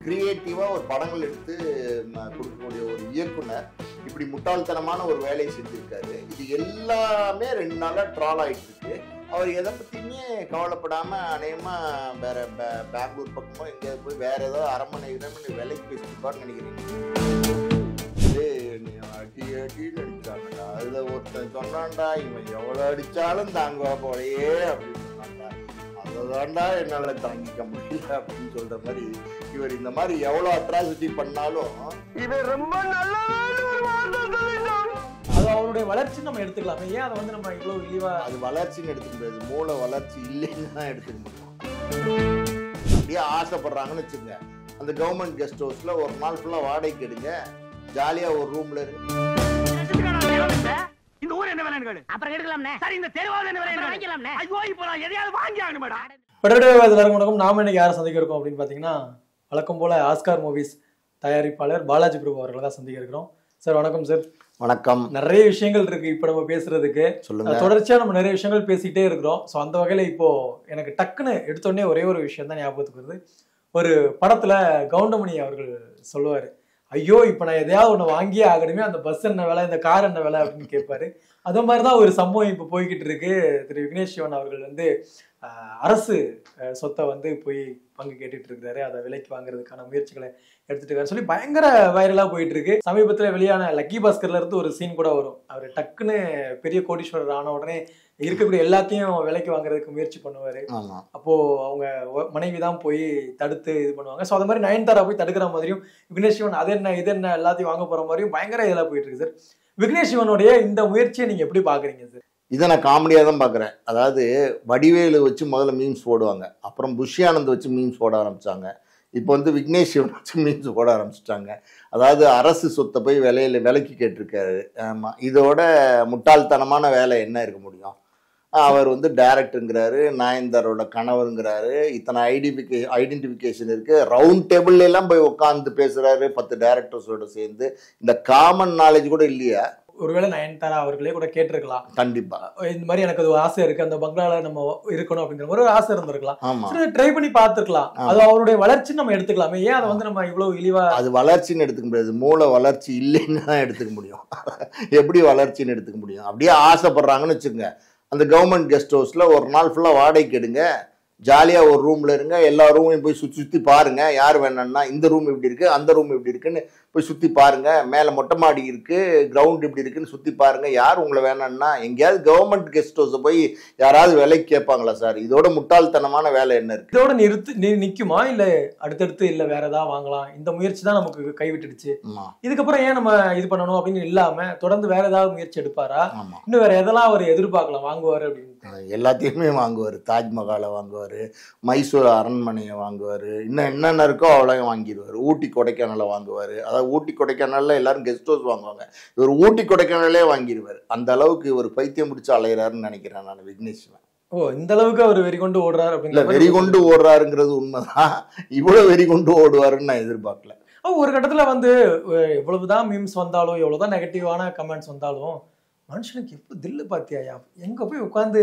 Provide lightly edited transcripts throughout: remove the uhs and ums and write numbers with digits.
கிரியேட்டிவா ஒரு படங்கள் எடுத்து கொடுக்கக்கூடிய ஒரு இயக்குனர் இப்படி முட்டாள்தனமான ஒரு வேலையை செஞ்சிருக்காரு. இது எல்லாமே 2 நாளா ட்ரால் ஆயிட்டு இருக்கு. அவர் எதை பத்தியுமே கவலைப்படாம அநேகமா வேற பெங்களூர் பக்கமோ எங்கேயாவது போய் வேற ஏதாவது அரண்மனை விலைக்கு பேசிருப்பான்னு நினைக்கிறீங்க. அடி அடின்னு அடிச்சாங்கடா, அதுல ஒருத்தன் சொன்னான்டா இவன் எவ்வளவு அடிச்சாலும் தாங்குவா போலையே அப்படின்னு சொன்னான்டா. அதான்டா என்னால தாங்கிக்க முடியல அப்படின்னு சொல்ற மாதிரி இவர் இந்த மாதிரி எவ்வளவு அட்ராசிட்டி பண்ணாலும் இவன் ரொம்ப நல்ல அது அவருடைய வளர்ச்சி நம்ம எடுத்துக்கலாம். ஏன் அதை வந்து நம்ம இவ்வளவு இழிவா அது வளர்ச்சின்னு எடுத்துக்க முடியாது, மூளை வளர்ச்சி இல்லைன்னு தான் எடுத்துக்க முடியும். அப்படியே ஆசைப்படுறாங்கன்னு வச்சுங்க, அந்த கவர்மெண்ட் கெஸ்ட் ஹவுஸ்ல ஒரு நாள் ஃபுல்லா வாடகைக்கு எடுங்க, ஜாலியா ஒரு ரூம்ல இருக்கு. இந்த ஊர் என்ன வேலைன்னு கேளு, அப்புறம் எடுக்கலாம்னே. சரி, இந்த தெருவாவது என்ன வேலைன்னு வாங்கிக்கலாம்னே. ஐயோ இப்போ நான் எதையாவது வாங்கி ஆகணும் மேடம். எல்லாருக்கும் வணக்கம். நாம இன்னைக்கு யாரை சந்திக்க இருக்கோம் அப்படின்னு பாத்தீங்கன்னா, வழக்கம் போல ஆஸ்கார் மூவிஸ் தயாரிப்பாளர் பாலாஜி பிரபு அவர்களை தான் சந்திக்க இருக்கிறோம். சார் வணக்கம். சார் வணக்கம். நிறைய விஷயங்கள் இருக்கு இப்ப நம்ம பேசுறதுக்கு. சொல்லுங்க. தொடர்ச்சியா நம்ம நிறைய விஷயங்கள் பேசிக்கிட்டே இருக்கிறோம். ஸோ அந்த வகையில இப்போ எனக்கு டக்குன்னு எடுத்தோடனே ஒரே ஒரு விஷயம் தான் ஞாபகத்துக்கு வருது. ஒரு படத்துல கவுண்டமணி அவர்கள் சொல்லுவாரு, ஐயோ இப்ப நான் எதையாவது ஒண்ணு வாங்கியே ஆகணுமே, அந்த பஸ் என்ன விலை, இந்த கார் என்ன விலை அப்படின்னு கேட்பாரு. அது மாதிரிதான் ஒரு சம்பவம் இப்ப போய்கிட்டு இருக்கு. திரு விக்னேஷ் சிவன் அவர்கள் வந்து அரசு சொத்தை வந்து போய் பங்கு கேட்டுட்டு இருக்காரு, அதை விலைக்கு வாங்குறதுக்கான முயற்சிகளை எடுத்துட்டு இருக்காரு சொல்லி பயங்கர வைரலா போயிட்டு இருக்கு. சமீபத்துல வெளியான லக்கி பாஸ்கர்ல இருந்து ஒரு சீன் கூட வரும். அவர் டக்குன்னு பெரிய கோடீஸ்வரர் ஆன உடனே இருக்கக்கூடிய எல்லாத்தையும் விலைக்கு வாங்குறதுக்கு முயற்சி பண்ணுவாரு. அப்போ அவங்க மனைவி தான் போய் தடுத்து இது பண்ணுவாங்க. ஸோ அது மாதிரி நயன்தாரா போய் தடுக்கிற மாதிரியும் விக்னேஷ் சிவன் அது என்ன இது என்ன எல்லாத்தையும் வாங்க போற மாதிரியும் பயங்கர இதெல்லாம் போயிட்டு இருக்கு. சார், விக்னேஷ் சிவனுடைய இந்த முயற்சியை நீங்க எப்படி பாக்குறீங்க சார்? இதை நான் காமெடியாக தான் பார்க்குறேன். அதாவது வடிவேலு வச்சு முதல்ல மீம்ஸ் போடுவாங்க, அப்புறம் புஷி ஆனந்த் வச்சு மீம்ஸ் போட ஆரம்பித்தாங்க, இப்போ வந்து விக்னேஷ் சிவன் வச்சு மீம்ஸ் போட ஆரம்பிச்சிட்டாங்க. அதாவது அரசு சொத்தை போய் விலைக்கு கேட்டிருக்காரு. ஆமாம், இதோட முட்டாள்தனமான வேலை என்ன இருக்க முடியும்? அவர் வந்து டைரக்டருங்கிறாரு, நயன்தாரோட கணவருங்கிறாரு, இத்தனை ஐடென்டிஃபிகேஷன் இருக்குது, ரவுண்ட் டேபிள்லாம் போய் உட்காந்து பேசுகிறாரு 10 டைரக்டர்ஸோட சேர்ந்து. இந்த காமன் நாலேஜ் கூட இல்லையா? ஒருவேளை நயன்தாரா அவர்களே கூட கேட்டிருக்கலாம், கண்டிப்பா இந்த மாதிரி எனக்கு அது ஆசை இருக்கு, அந்த பங்களால நம்ம இருக்கணும் அப்படிங்கிற ஒரு ஆசை இருந்திருக்கலாம். ஆமா, ட்ரை பண்ணி பார்த்துருக்கலாம். அது அவருடைய வளர்ச்சி நம்ம எடுத்துக்கலாமே. ஏன் அதை வந்து நம்ம இவ்வளவு இழிவா? அது வளர்ச்சின்னு எடுத்துக்க முடியாது, மூளை வளர்ச்சி இல்லைன்னு தான் எடுத்துக்க முடியும். எப்படி வளர்ச்சின்னு எடுத்துக்க முடியும்? அப்படியே ஆசைப்படுறாங்கன்னு வச்சுங்க, அந்த கவர்மெண்ட் கெஸ்ட் ஹவுஸ்ல ஒரு நாள் ஃபுல்லா வாடகைக்கு எடுங்க, ஜாலியா ஒரு ரூம்ல இருங்க, எல்லா ரூமையும் போய் சுத்தி பாருங்க, யார் வேணும்னா இந்த ரூம் இப்படி இருக்கு, அந்த ரூம் இப்படி இருக்குன்னு போய் சுத்தி பாருங்க, மேல மொட்டை மாடி இருக்கு, கிரவுண்ட் இப்படி இருக்குன்னு சுத்தி பாருங்க, யார் உங்களை வேணும்னா. எங்கேயாவது கவர்மெண்ட் கெஸ்ட் ஹவுஸ் போய் யாராவது விலைக்கு கேட்பாங்களா சார்? இதோட முட்டாள்தனமான வேலை என்ன இருக்கு? இதோட நிக்குமா இல்ல அடுத்தடுத்து இல்ல வேற ஏதாவது வாங்கலாம், இந்த முயற்சி தான் நமக்கு கைவிட்டுடுச்சு, இதுக்கப்புறம் ஏன் நம்ம இது பண்ணணும் அப்படின்னு இல்லாம தொடர்ந்து வேற ஏதாவது முயற்சி எடுப்பாரா? இன்னும் வேற எதெல்லாம் அவர் எதிர்பார்க்கலாம் வாங்குவாரு அப்படின்னு? எல்லாத்தையுமே வாங்குவார். தாஜ்மஹாலை வாங்குவார், மைசூர் அரண்மனையை வாங்குவார், இன்னும் என்னென்ன இருக்கோ அவ்வளோயும் வாங்கிடுவார். ஊட்டி கொடைக்கானலை வாங்குவார். அதாவது ஊட்டி கொடைக்கானலில் எல்லாரும் கெஸ்ட் ஹவுஸ் வாங்குவாங்க, இவர் ஊட்டி கொடைக்கானலே வாங்கிடுவார். அந்த அளவுக்கு இவர் பைத்தியம் பிடிச்சி அலையிறாருன்னு நினைக்கிறேன் நான் விக்னேஷ்வன். ஓ, இந்த அளவுக்கு அவர் வெறி கொண்டு ஓடுறாரு அப்படிங்கிற? வெறி கொண்டு ஓடுறாருங்கிறது உண்மைதான், இவ்வளவு வெறி கொண்டு ஓடுவாருன்னு நான் எதிர்பார்க்கல. ஒரு கட்டத்துல வந்து எவ்வளவுதான் மீம்ஸ் வந்தாலும் எவ்வளவுதான் நெகட்டிவான கமெண்ட்ஸ் வந்தாலும் மனுஷனுக்கு எப்போ தில்லு பாத்தியாயா, எங்க போய் உட்காந்து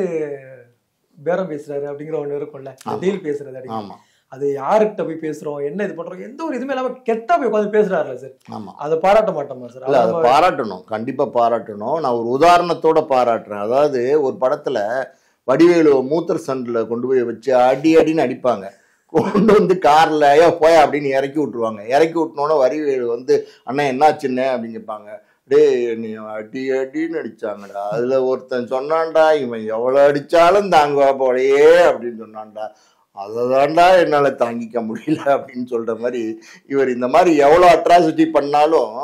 பேரம் பேசுறாரு அப்படிங்கிற ஒண்ணு இருக்கும்ல, டீல் பேசுறது அப்படின்னு. அது யாருக்கிட்ட போய் பேசுறோம், என்ன இது பண்றோம், எந்த ஒரு இதுவுமே இல்லாம கெட்டா போய் உட்காந்து பேசுறாருல சார். ஆமா, அதை பாராட்ட மாட்டோமா சார்? இல்ல, அதை பாராட்டணும், கண்டிப்பா பாராட்டணும். நான் ஒரு உதாரணத்தோட பாராட்டுறேன். அதாவது ஒரு படத்துல வடிவேலு மூத்தர் சண்டில் கொண்டு போய் வச்சு அடின்னு அடிப்பாங்க, கொண்டு வந்து கார்ல போயா அப்படின்னு இறக்கி விட்டுருவாங்க. இறக்கி விட்டனோட வடிவேலு வந்து அண்ணா என்னாச்சுன்னு அப்படின்னு கேட்பாங்க. டே நீ அடின்னு அடிச்சாங்கடா, அதுல ஒருத்தன் சொன்னான்டா இவன் எவ்வளவு அடிச்சாலும் தாங்குவா போலையே அப்படின்னு சொன்னான்டா, அதான்டா என்னால தாங்கிக்க முடியல அப்படின்னு சொல்ற மாதிரி இவர் இந்த மாதிரி எவ்வளவு அட்ராசிட்டி பண்ணாலும்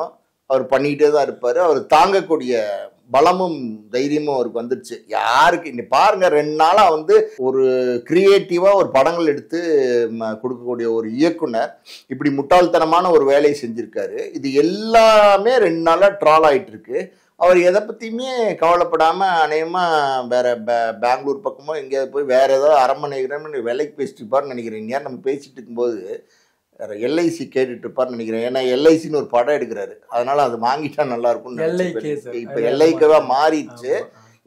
அவர் பண்ணிக்கிட்டே தான் இருப்பாரு. அவர் தாங்கக்கூடிய பலமும் தைரியமும் அவருக்கு வந்துடுச்சு. யாருக்கு இன்னைக்கு பாருங்க, 2 நாளா வந்து ஒரு கிரியேட்டிவா ஒரு படங்கள் எடுத்து கொடுக்கக்கூடிய ஒரு இயக்குனர் இப்படி முட்டாள்தனமான ஒரு வேலையை செஞ்சிருக்காரு. இது எல்லாமே 2 நாளா ட்ரால் ஆயிட்டு இருக்கு. அவர் எதை பத்தியுமே கவலைப்படாம அநேகமா வேற பெங்களூர் பக்கமோ எங்கேயாவது போய் வேற ஏதாவது அரண்மனை விலைக்கு பேசிட்டு இருப்பாருன்னு நினைக்கிறேன். ஏன் நம்ம பேசிட்டு இருக்கும்போது வேற எல்ஐசி கேட்டுட்டு இருப்பாருன்னு நினைக்கிறேன். ஏன்னா எல்ஐசின்னு ஒரு படம் எடுக்கிறாரு, அதனால அது வாங்கிட்டா நல்லா இருக்கும்னு. இப்ப எல்ஐக்கவா மாறிடுச்சு.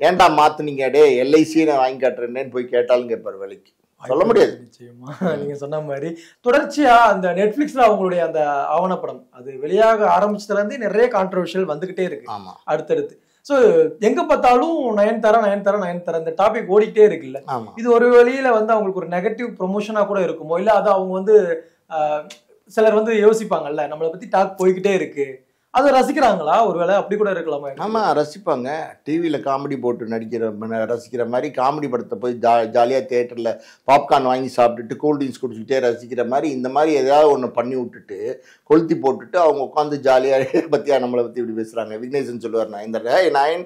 ஏன்டா மாத்துனீங்க, டே எல்ஐசி நான் வாங்கி காட்டுறேன்னு போய் கேட்டாலும் கேட்பாரு விலைக்கு. சொல்ல முடியாது. நிச்சயமா நீங்க சொன்ன மாதிரி தொடர்ச்சியா அந்த நெட்ஃபிளிக்ஸ்ல அவங்களுடைய அந்த ஆவணப்படம் அது வெளியாக ஆரம்பிச்சதுல இருந்தே நிறைய கான்ட்ரோவர்ஷியல் வந்துகிட்டே இருக்கு ஆமா அடுத்தடுத்து. சோ எங்க பார்த்தாலும் நயன்தாரா இந்த டாபிக் ஓடிக்கிட்டே இருக்குல்ல. ஆமா இது ஒரு வழியில வந்து அவங்களுக்கு ஒரு நெகட்டிவ் ப்ரொமோஷனா கூட இருக்குமோ, இல்ல அது அவங்க வந்து சிலர் வந்து யோசிப்பாங்கல்ல நம்மளை பத்தி டாக் போய்கிட்டே இருக்கு, அதை ரசிக்கிறாங்களா? ஒருவேளை அப்படி கூட இருக்கலாமா? ஆமா ரசிப்பாங்க. டிவியில காமெடி போட்டு ரசிக்கிற மாதிரி காமெடி படத்தை போய் ஜாலியாக தியேட்டரில் பாப்கார்ன் வாங்கி சாப்பிட்டுட்டு கூல்ட்ரிங்க்ஸ் குடிச்சிக்கிட்டே ரசிக்கிற மாதிரி இந்த மாதிரி ஏதாவது ஒன்று பண்ணி விட்டுட்டு கொளுத்தி போட்டுட்டு அவங்க உட்காந்து ஜாலியாக பற்றியா நம்மளை பற்றி இப்படி பேசுகிறாங்க. விக்னேஷன் சொல்லுவார், நான் இந்த நயன்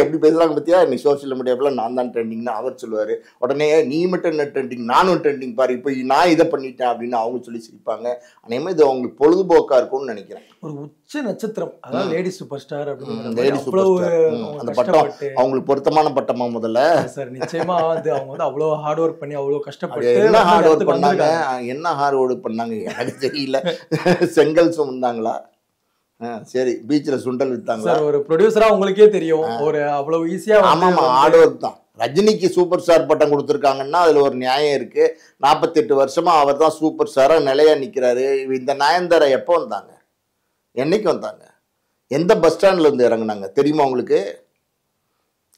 எப்படி பேசுகிறாங்க பற்றியா நீ சோஷியல் மீடியாவில் நான் தான் ட்ரெண்டிங்னு அவர் சொல்லுவார். உடனே நீ மட்டும் என்ன ட்ரெண்டிங், நானும் ட்ரெண்டிங் பாரு, இப்போ நான் இதை பண்ணிட்டேன் அப்படின்னு அவங்க சொல்லி சிரிப்பாங்க. அதேமாதிரி இது அவங்களுக்கு பொழுதுபோக்காக இருக்கும்னு நினைக்கிறேன். ஒரு உச்ச நட்சத்திரம், அதாவது லேடி சூப்பர் ஸ்டார் அப்படின்னு லேடி சூப்பர் ஸ்டார். அந்த பட்டம் அவங்களுக்கு பொருத்தமான பட்டமா முதல்ல சார்? நிச்சயமா வந்து அவங்க வந்து அவ்வளவு ஹார்ட் ஒர்க் பண்ணி அவ்வளவு கஷ்டப்பட்டு என்ன ஹார்ட் ஒர்க் பண்ணாங்க, என்ன ஹார்ட் ஒர்க் பண்ணாங்க எனக்கு தெரியல. செங்கல் சுமந்தாங்களா? சரி பீச்ல சுண்டல் வித்தாங்களா? சார் ஒரு ப்ரொடியூசரா உங்களுக்கே தெரியும் ஒரு அவ்வளவு ஈஸியா. ஆமாமா ஹார்ட் ஒர்க் தான். ரஜினிக்கு சூப்பர் ஸ்டார் பட்டம் கொடுத்துருக்காங்கன்னா அதுல ஒரு நியாயம் இருக்கு. 48 வருஷமா அவர் தான் சூப்பர் ஸ்டாரா நிலையா நிக்கிறாரு. இந்த நயன்தாரா எப்போ வந்தாங்க, என்னைக்கு வந்தாங்க, எந்த பஸ் ஸ்டாண்ட்ல இருந்து இறங்குனாங்க தெரியுமா உங்களுக்கு?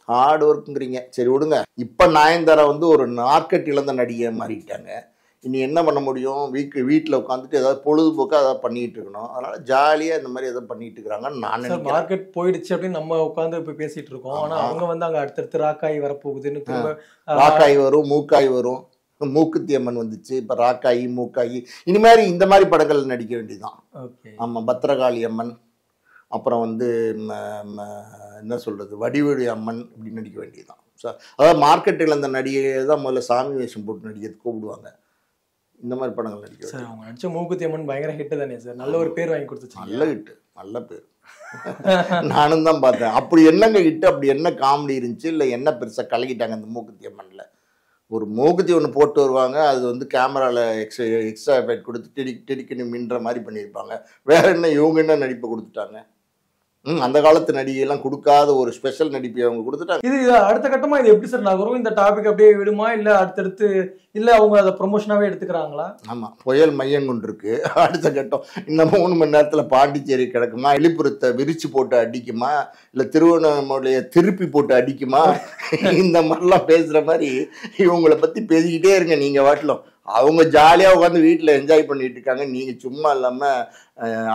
ஹார்ட் ஒர்க்குங்கிறீங்க, சரி விடுங்க. இப்போ நயன்தாரா வந்து ஒரு மார்க்கெட் இழந்த நடிகை மாறிட்டாங்க. இனி என்ன பண்ண முடியும்? வீட்டில் உட்காந்துட்டு ஏதாவது பொழுதுபோக்காக ஏதாவது பண்ணிட்டு இருக்கணும். அதனால ஜாலியாக இந்த மாதிரி எதாவது பண்ணிட்டு இருக்கிறாங்கன்னு நான் நினைக்கிறேன். மார்க்கெட் போயிடுச்சு அப்படின்னு நம்ம உட்காந்து இப்போ பேசிட்டு இருக்கோம். ஆனால் அவங்க வந்து அங்கே அடுத்தடுத்து ராக்காய் வரப்போகுதுன்னு திரும்ப ராக்காய் வரும், மூக்காய் வரும். மூக்குத்தி அம்மன் வந்துச்சு, இப்போ ராக்காயி மூக்காயி. இனிமேல் இந்த மாதிரி படங்கள் நடிக்க வேண்டியதுதான். ஆமாம் பத்திரகாளி அம்மன், அப்புறம் வந்து என்ன சொல்கிறது வடிவேலு அம்மன் இப்படி நடிக்க வேண்டியதுதான். அதாவது மார்க்கெட்டில் அந்த நடிகையை தான் முதல்ல சாமி வேஷம் போட்டு நடிக்கிறதுக்கு கூப்பிடுவாங்க. இந்த மாதிரி படங்கள் நடிக்க சார். அவங்க நடிச்ச மூக்குத்தி அம்மன் பயங்கர ஹிட்டு தானே சார்? நல்ல ஒரு பேர் வாங்கி கொடுத்துச்சு. நல்ல ஹிட்டு, நல்ல பேர். நானும் தான் பார்த்தேன். அப்படி என்னங்க ஹிட்டு, அப்படி என்ன காமெடி இருந்துச்சு, இல்லை என்ன பெருசாக கலக்கிட்டாங்க அந்த மூக்குத்தி அம்மனில்? ஒரு மூக்குத்தி ஒன்று போட்டு வருவாங்க, அது வந்து கேமராவில் எக்ஸ்ட்ரா எஃபெக்ட் கொடுத்து டிடிக்குன்னு மின்ற மாதிரி பண்ணியிருப்பாங்க. வேற என்ன இவங்க என்ன நடிப்பை கொடுத்துட்டாங்க? அந்த காலத்து நடிகையெல்லாம் கொடுக்காத ஒரு ஸ்பெஷல் நடிப்பை அவங்க கொடுத்துட்டாங்க. இது அடுத்த கட்டமா இது எப்படி சார் நகரும்? இந்த டாபிக் அப்படியே விடுமா, இல்ல அடுத்தடுத்து இல்ல அவங்க அதை ப்ரொமோஷனாவே எடுத்துக்கிறாங்களா? ஆமா புயல் மையம் கொண்டு இருக்கு. அடுத்த கட்டம் இந்த 3 மணி நேரத்துல பாண்டிச்சேரி கிடக்குமா, எலிபுரத்தை விரிச்சு போட்டு அடிக்குமா, இல்ல திருவண்ணாமலையை திருப்பி போட்டு அடிக்குமா, இந்த மாதிரிலாம் பேசுற மாதிரி இவங்களை பத்தி பேசிக்கிட்டே இருங்க நீங்க வாட்டிலும். அவங்க ஜாலியாக உட்காந்து வீட்டில் என்ஜாய் பண்ணிட்டு இருக்காங்க. நீங்கள் சும்மா இல்லாமல்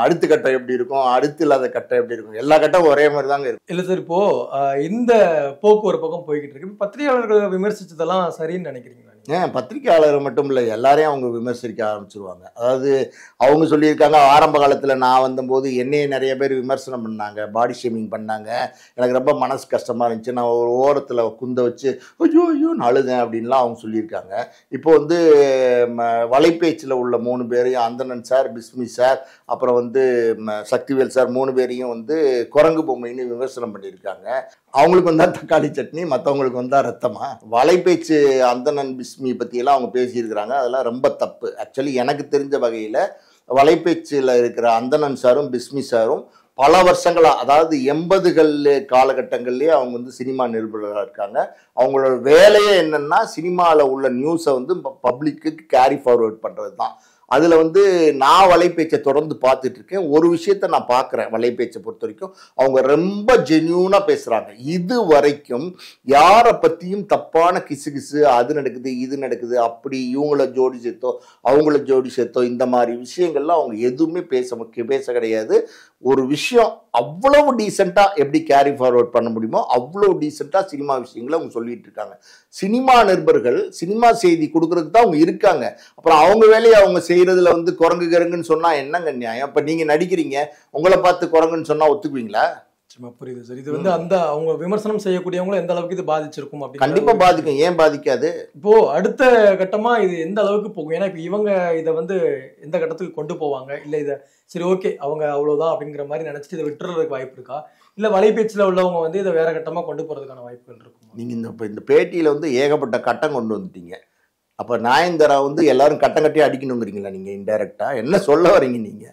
அடுத்த கட்டம் எப்படி இருக்கும், அடுத்து இல்லாத கட்டம் எப்படி இருக்கும், எல்லா கட்டம் ஒரே மாதிரி தாங்க இருக்கும். இல்லை சார், இப்போ இந்த போக்கு ஒரு பக்கம் போய்கிட்டு இருக்கு. பத்திரிகையாளர்கள் விமர்சிச்சதெல்லாம் சரின்னு நினைக்கிறீங்களா? பத்திரிகையாளர் மட்டும் இல்லை, எல்லாரையும் அவங்க விமர்சிக்க ஆரம்பிச்சிருவாங்க. அதாவது அவங்க சொல்லியிருக்காங்க, ஆரம்ப காலத்தில் நான் வந்தபோது என்னையே நிறைய பேர் விமர்சனம் பண்ணாங்க, பாடி ஷேமிங் பண்ணாங்க, எனக்கு ரொம்ப மனசு கஷ்டமாக இருந்துச்சு, நான் ஒரு ஓரத்தில் குந்த வச்சு ஐயோ ஐயோன்னு அழுதேன் அப்படின்லாம் அவங்க சொல்லியிருக்காங்க. இப்போ வந்து வலைப்பேச்சில் உள்ள 3 பேரையும், அந்தணன் சார், பிஸ்மி சார், அப்புறம் வந்து சக்திவேல் சார், 3 பேரையும் வந்து குரங்கு பொம்மைன்னு விமர்சனம் பண்ணியிருக்காங்க. அவங்களுக்கு வந்தா தக்காளி சட்னி, மற்றவங்களுக்கு வந்தா ரத்தமா? வலைப்பேச்சு அந்தணன் பிஸ்மி பற்றியெல்லாம் அவங்க பேசியிருக்கிறாங்க. அதெல்லாம் ரொம்ப தப்பு. ஆக்சுவலி எனக்கு தெரிஞ்ச வகையில் வலைப்பேச்சில் இருக்கிற அந்தணன் சாரும் பிஸ்மி சாரும் பல வருஷங்களாக, அதாவது 80கள் காலகட்டங்கள்லேயே அவங்க வந்து சினிமா நிருபர்களாக இருக்காங்க. அவங்களோட வேலையே என்னென்னா சினிமாவில் உள்ள நியூஸை வந்து பப்ளிக்கு கேரி ஃபார்வர்ட் பண்ணுறது தான். அதில் வந்து நான் வலைப்பேச்சை தொடர்ந்து பார்த்துட்டு இருக்கேன். ஒரு விஷயத்த நான் பார்க்குறேன், வலைப்பேச்சை பொறுத்த வரைக்கும் அவங்க ரொம்ப ஜென்யூனாக பேசுகிறாங்க. இது வரைக்கும் யாரை பற்றியும் தப்பான கிசு அது நடக்குது, இது நடக்குது, அப்படி இவங்கள ஜோடி சேர்த்தோ அவங்கள ஜோடி சேர்த்தோ இந்த மாதிரி விஷயங்கள்லாம் அவங்க எதுவுமே பேச கிடையாது. ஒரு விஷயம் அவ்வளவு டீசெண்டாக எப்படி கேரி ஃபார்வர்ட் பண்ண முடியுமோ அவ்வளோ டீசெண்டாக சினிமா விஷயங்களை அவங்க சொல்லிட்டு இருக்காங்க. சினிமா நிருபர்கள் சினிமா செய்தி கொடுக்கறதுக்கு தான் அவங்க இருக்காங்க. அப்புறம் அவங்க வேலையை அவங்க செய்யறதுல வந்து குரங்கு கருங்குன்னு சொன்னா என்னங்க நியாயம்? இப்ப நீங்க நடிக்கிறீங்க, உங்களை பார்த்து குரங்குன்னு சொன்னா ஒத்துக்குவீங்களா? புரியுது சார். இது வந்து அந்த அவங்க விமர்சனம் செய்யக்கூடியவங்களும் எந்த அளவுக்கு இது பாதிச்சிருக்கும்? கண்டிப்பா பாதிக்கும். ஏன் பாதிக்காது? இப்போ அடுத்த கட்டமா இது எந்த அளவுக்கு போகும்? ஏன்னா இப்ப இவங்க இதை வந்து எந்த கட்டத்துக்கு கொண்டு போவாங்க? இல்ல இதை சரி ஓகே அவங்க அவ்வளவுதான் அப்படிங்கிற மாதிரி நினைச்சிட்டு இதை விட்டுறதுக்கு வாய்ப்பு இருக்கா? இல்ல வலைபேச்சில் உள்ளவங்க வந்து இதை வேற கட்டமா கொண்டு போறதுக்கான வாய்ப்புகள் இருக்கும்? நீங்க இந்த பேட்டியில வந்து ஏகப்பட்ட கட்டம் கொண்டு வந்துட்டீங்க. அப்ப நயன்தாரா வந்து எல்லாரும் கட்டம் கட்டி அடிக்கணுங்கிறீங்களா? நீங்க இன்டைரக்டா என்ன சொல்ல வரீங்க? நீங்க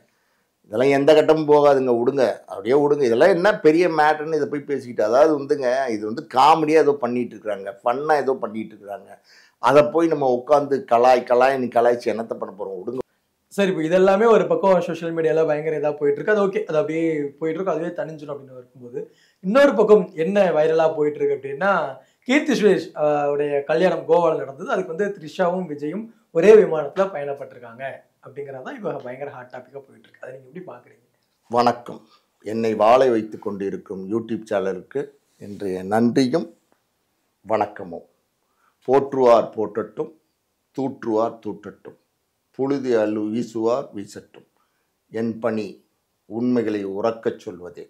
இதெல்லாம் எந்த கட்டமும் போகாதுங்க, விடுங்க, அப்படியே விடுங்க. இதெல்லாம் என்ன பெரிய மேட்டர்னு இதை போய் பேசிக்கிட்டு, அதாவது வந்துங்க இது வந்து காமெடியாக ஏதோ பண்ணிட்டு இருக்கிறாங்க, ஃபன்னாக ஏதோ பண்ணிட்டு இருக்கிறாங்க. அதை போய் நம்ம உட்காந்து நீ கலாய்ச்சி என்னத்தை பண்ண போகிறோம், விடுங்க. சரி, இப்போ இதெல்லாமே ஒரு பக்கம் சோஷியல் மீடியால பயங்கர இதாக போயிட்டு இருக்கு. அது ஓகே, அது அப்படியே போயிட்டு இருக்கு, அதுவே தனிஞ்சிடும் அப்படின்னு இருக்கும்போது, இன்னொரு பக்கம் என்ன வைரலா போயிட்டு இருக்கு அப்படின்னா, கீர்த்தி சுரேஷ் உடைய கல்யாணம் கோவாவில் நடந்தது. அதுக்கு வந்து த்ரிஷாவும் விஜயும் ஒரே விமானத்துல பயணப்பட்டிருக்காங்க அப்படிங்கிறதான் இப்போ பயங்கர ஹாட் டாபிக்கா போயிட்டு இருக்கு. அதை நீங்க எப்படி பாக்குறீங்க? வணக்கம். என்னை வாழை வைத்து கொண்டு இருக்கும் யூடியூப் சேனலுக்கு இன்றைய நன்றியும் வணக்கமும். போற்றுவார் போற்றட்டும், தூற்றுவார் தூற்றட்டும், புழுதி அள்ளு வீசுவார் வீசட்டும், என் பணி உண்மைகளை உறக்கச் சொல்வதே.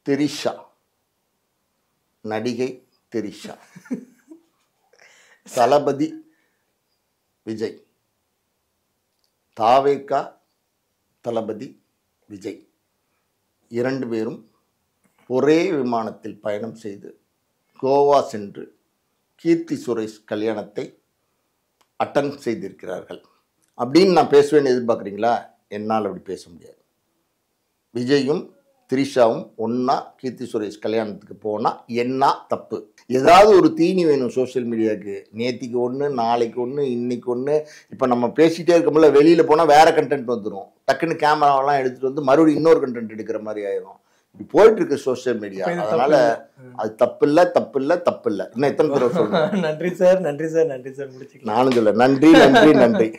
திரிஷா, நடிகை திரிஷா, தளபதி விஜய், தாவேகா தளபதி விஜய் இரண்டு பேரும் ஒரே விமானத்தில் பயணம் செய்து கோவா சென்று கீர்த்தி சுரேஷ் கல்யாணத்தை அட்டன் செய்திருக்கிறார்கள். அப்படின்னு நான் பேசுவேன்னு எதிர்பார்க்குறீங்களா? என்னால் அப்படி பேச முடியாது. விஜயும் த்ரிஷாவும் ஒன்றா கீர்த்தி சுரேஷ் கல்யாணத்துக்கு போனால் என்ன தப்பு? ஏதாவது ஒரு தீனி வேணும் சோஷியல் மீடியாவுக்கு. நேற்றுக்கு ஒன்று, நாளைக்கு ஒன்று, இன்னைக்கு ஒன்று. இப்போ நம்ம பேசிகிட்டே இருக்கோம்ல, வெளியில் போனால் வேறு கண்டென்ட் வந்துடும். டக்குன்னு கேமராவெல்லாம் எடுத்துகிட்டு வந்து மறுபடியும் இன்னொரு கண்டென்ட் எடுக்கிற மாதிரி ஆயிரும். இப்படி போயிட்டு இருக்கு சோஷியல் மீடியா. அதனால அது தப்பில்லை. இன்னும் எத்தனை பேர் சொல்லுங்க. நன்றி சார், நன்றி சார், நன்றி சார். முடிச்சுக்கலாம். நானும் சொல்ல நன்றி நன்றி நன்றி.